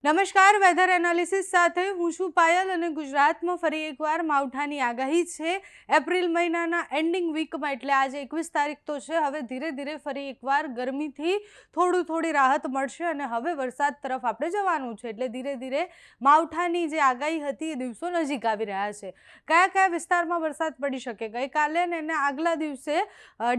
નમસ્કાર, weather analysis સાથે હું છું પાયલ અને ગુજરાતમાં ફરી એકવાર માવઠાની આગાહી છે. એપ્રિલ મહિનાના એન્ડિંગ વીકમાં એટલે આજે 21 તારીખ તો છે. હવે ધીરે ધીરે ફરી એકવાર ગરમીથી થોડી રાહત મળશે અને હવે વરસાદ તરફ આપણે જવાનું છે. એટલે ધીરે ધીરે માવઠાની જે આગાહી હતી એ દિવસો નજીક આવી રહ્યા છે. કયા વિસ્તારમાં વરસાદ પડી શકે? ગઈકાલે અને એના આગલા દિવસે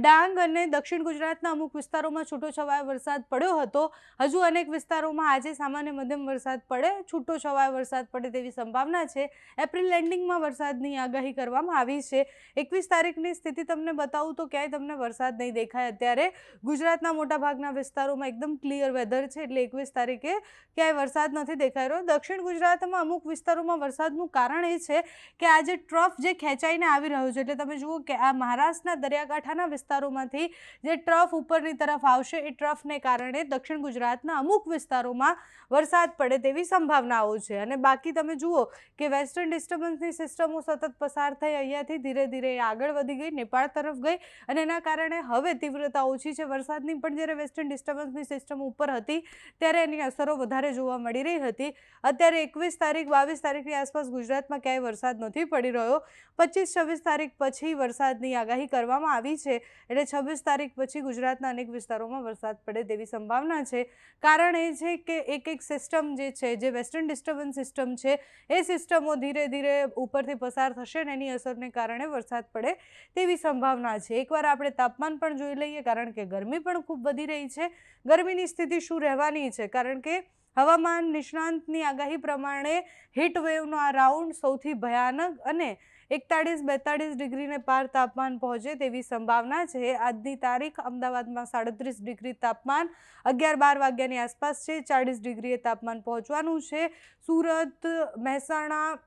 ડાંગ અને દક્ષિણ ગુજરાતના અમુક વિસ્તારોમાં છૂટોછવાયો વરસાદ પડ્યો હતો. હજુ અનેક વિસ્તારોમાં આજે સામાન્ય મધ્યમ વરસાદ પડે, છૂટો છવાયો વરસાદ પડે તેવી સંભાવના છે. એપ્રિલ એન્ડિંગમાં વરસાદની આગાહી કરવામાં આવી છે. 21 તારીખની સ્થિતિ તમને બતાવું તો ક્યાંય તમને વરસાદ નહીં દેખાય. અત્યારે ગુજરાતના મોટાભાગના વિસ્તારોમાં એકદમ ક્લિયર વેધર છે. એટલે 21 તારીખે ક્યાંય વરસાદ નથી દેખાઈ રહ્યો. દક્ષિણ ગુજરાતમાં અમુક વિસ્તારોમાં વરસાદનું કારણ એ છે કે આજે ટ્રફ જે ખેંચાઈને આવી રહ્યો છે, એટલે તમે જુઓ કે આ મહારાષ્ટ્રના દરિયાકાંઠાના વિસ્તારોમાંથી જે ટ્રફ ઉપરની તરફ આવશે, એ ટ્રફને કારણે દક્ષિણ ગુજરાતના અમુક વિસ્તારોમાં વરસાદ પડે તેવી સંભાવનાઓ છે. અને બાકી તમે જુઓ કે વેસ્ટર્ન ડિસ્ટર્બન્સની સિસ્ટમો સતત પસાર થઈ અહીંયાથી ધીરે ધીરે આગળ વધી ગઈ, નેપાળ તરફ ગઈ અને એના કારણે હવે તીવ્રતા ઓછી છે વરસાદની. પણ જ્યારે વેસ્ટર્ન ડિસ્ટર્બન્સની સિસ્ટમ ઉપર હતી ત્યારે એની અસરો વધારે જોવા મળી રહી હતી. અત્યારે 21 તારીખ 22 તારીખની આસપાસ ગુજરાતમાં ક્યાંય વરસાદ નથી પડી રહ્યો. 25-26 તારીખ પછી વરસાદની આગાહી કરવામાં આવી છે. એટલે 26 તારીખ પછી ગુજરાતના અનેક વિસ્તારોમાં વરસાદ પડે તેવી સંભાવના છે. કારણ એ છે કે એક સિસ્ટમ જે છે, જે વેસ્ટર્ન ડિસ્ટર્બન્સ સિસ્ટમ છે, એ સિસ્ટમો ધીરે ધીરે ઉપરથી પસાર થશે અને એની અસરને કારણે વરસાદ પડે તેવી સંભાવના છે. એકવાર આપણે તાપમાન પણ જોઈ લઈએ, કારણ કે ગરમી પણ ખૂબ વધી રહી છે. ગરમીની સ્થિતિ શું રહેવાની છે? કારણ કે હવામાન નિષ્ણાંતની આગાહી પ્રમાણે હીટ વેવનો આ રાઉન્ડ સૌથી ભયાનક અને 41-42 ડિગ્રીને પાર તાપમાન પહોંચે તેવી સંભાવના છે. આજની તારીખ અમદાવાદમાં 37 ડિગ્રી તાપમાન 11-12 વાગ્યાની આસપાસ છે. 40 ડિગ્રીએ તાપમાન પહોંચવાનું છે. સુરત, મહેસાણા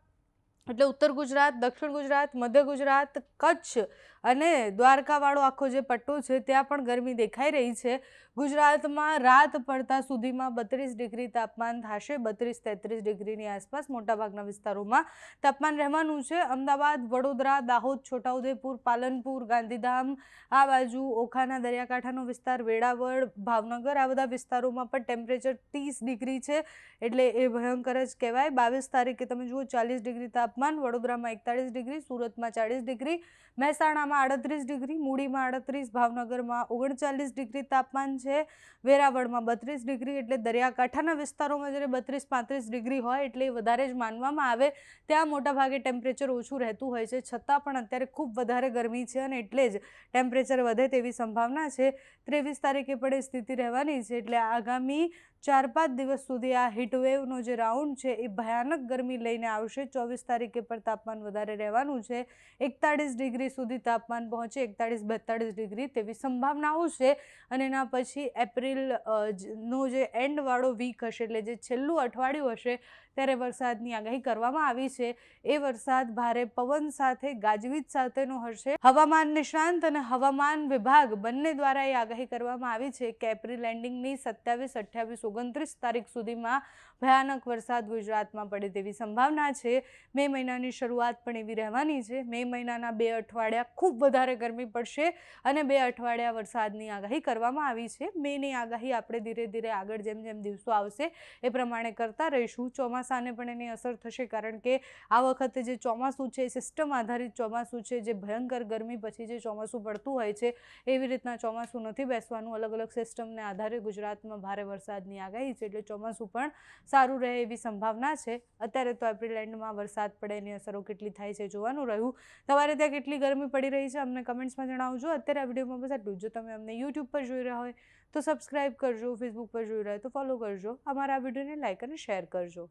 એટલે ઉત્તર ગુજરાત, દક્ષિણ ગુજરાત, મધ્ય ગુજરાત, કચ્છ અને દ્વારકાવાળો આખો જે પટ્ટો છે ત્યાં પણ ગરમી દેખાઈ રહી છે. ગુજરાતમાં રાત પડતા સુધીમાં 32 ડિગ્રી તાપમાન થશે. 32-33 ડિગ્રીની આસપાસ મોટાભાગના વિસ્તારોમાં તાપમાન રહેવાનું છે. અમદાવાદ, વડોદરા, દાહોદ, છોટાઉદેપુર, પાલનપુર, ગાંધીધામ, આ બાજુ ઓખાના દરિયાકાંઠાનો વિસ્તાર, વેળાવળ, ભાવનગર, આ બધા વિસ્તારોમાં પણ ટેમ્પરેચર 30 ડિગ્રી છે. એટલે એ ભયંકર જ કહેવાય. 22 તારીખે તમે જુઓ 40 ડિગ્રી તાપમાન, વડોદરામાં 41 ડિગ્રી, સુરતમાં 40 ડિગ્રી, મહેસાણામાં 38 ડિગ્રી, મૂડીમાં 38, ભાવનગરમાં 39 ડિગ્રી તાપમાન છે, વેરાવળમાં 32 ડિગ્રી. એટલે દરિયાકાંઠાના વિસ્તારોમાં જ્યારે 32-35 ડિગ્રી હોય એટલે એ વધારે જ માનવામાં આવે. ત્યાં મોટાભાગે ટેમ્પરેચર ઓછું રહેતું હોય છે, છતાં પણ અત્યારે ખૂબ વધારે ગરમી છે અને એટલે જ ટેમ્પરેચર વધે તેવી સંભાવના છે. 23 તારીખે પણ એ સ્થિતિ રહેવાની છે. એટલે આગામી 4-5 દિવસ સુધી આ હીટવેવનો જે રાઉન્ડ છે એ ભયાનક ગરમી લઈને આવશે. 24 તારીખે પણ તાપમાન વધારે રહેવાનું છે. 41 ડિગ્રી સુધી તાપમાન પહોંચે, 41-42 ડિગ્રી તેવી સંભાવનાઓ છે. અને એના પછી એપ્રિલ નો જે એન્ડવાળો વીક હશે, એટલે જે છેલ્લું અઠવાડિયું હશે, ત્યારે વરસાદની આગાહી કરવામાં આવી છે. એ વરસાદ ભારે પવન સાથે, ગાજવીજ સાથેનો હશે. હવામાન નિષ્ણાંત અને હવામાન વિભાગ બંને દ્વારા એ આગાહી કરવામાં આવી છે કે એપ્રિલ એન્ડિંગની 27, 28, 29 તારીખ સુધીમાં ભયાનક વરસાદ ગુજરાતમાં પડે તેવી સંભાવના છે. મે મહિનાની શરૂઆત પણ એવી રહેવાની છે. મે મહિનાના 2 અઠવાડિયા ખૂબ વધારે ગરમી પડશે અને 2 અઠવાડિયા વરસાદની આગાહી કરવામાં આવી છે. મેની આગાહી આપણે ધીરે ધીરે આગળ જેમ જેમ દિવસો આવશે એ પ્રમાણે કરતા રહીશું. ચોમાસાને પણ એની અસર થશે, કારણ કે આ વખતે જે ચોમાસું છે એ સિસ્ટમ આધારિત ચોમાસું છે. જે ભયંકર ગરમી પછી જે ચોમાસું પડતું હોય છે એવી રીતના ચોમાસું નથી બેસવાનું. અલગ અલગ સિસ્ટમને આધારે ગુજરાતમાં ભારે વરસાદની આગાહી છે. એટલે ચોમાસું પણ સારું રહે એવી સંભાવના છે. અત્યારે તો એપ્રિલ એન્ડમાં વરસાદ પડે એની અસરો કેટલી થાય છે જોવાનું રહ્યું. તમારે ત્યાં કેટલી ગરમી પડી રહી છે અમને કમેન્ટ્સમાં જણાવજો. અત્યારે આ વિડીયોમાં બસ આટલું. જો તમે અમને યુટ્યુબ પર જોઈ રહ્યા હોય તો સબસ્ક્રાઈબ કરજો, ફેસબુક પર જોઈ રહ્યા હોય તો ફોલો કરજો, અમારા આ વિડીયોને લાઈક અને શેર કરજો.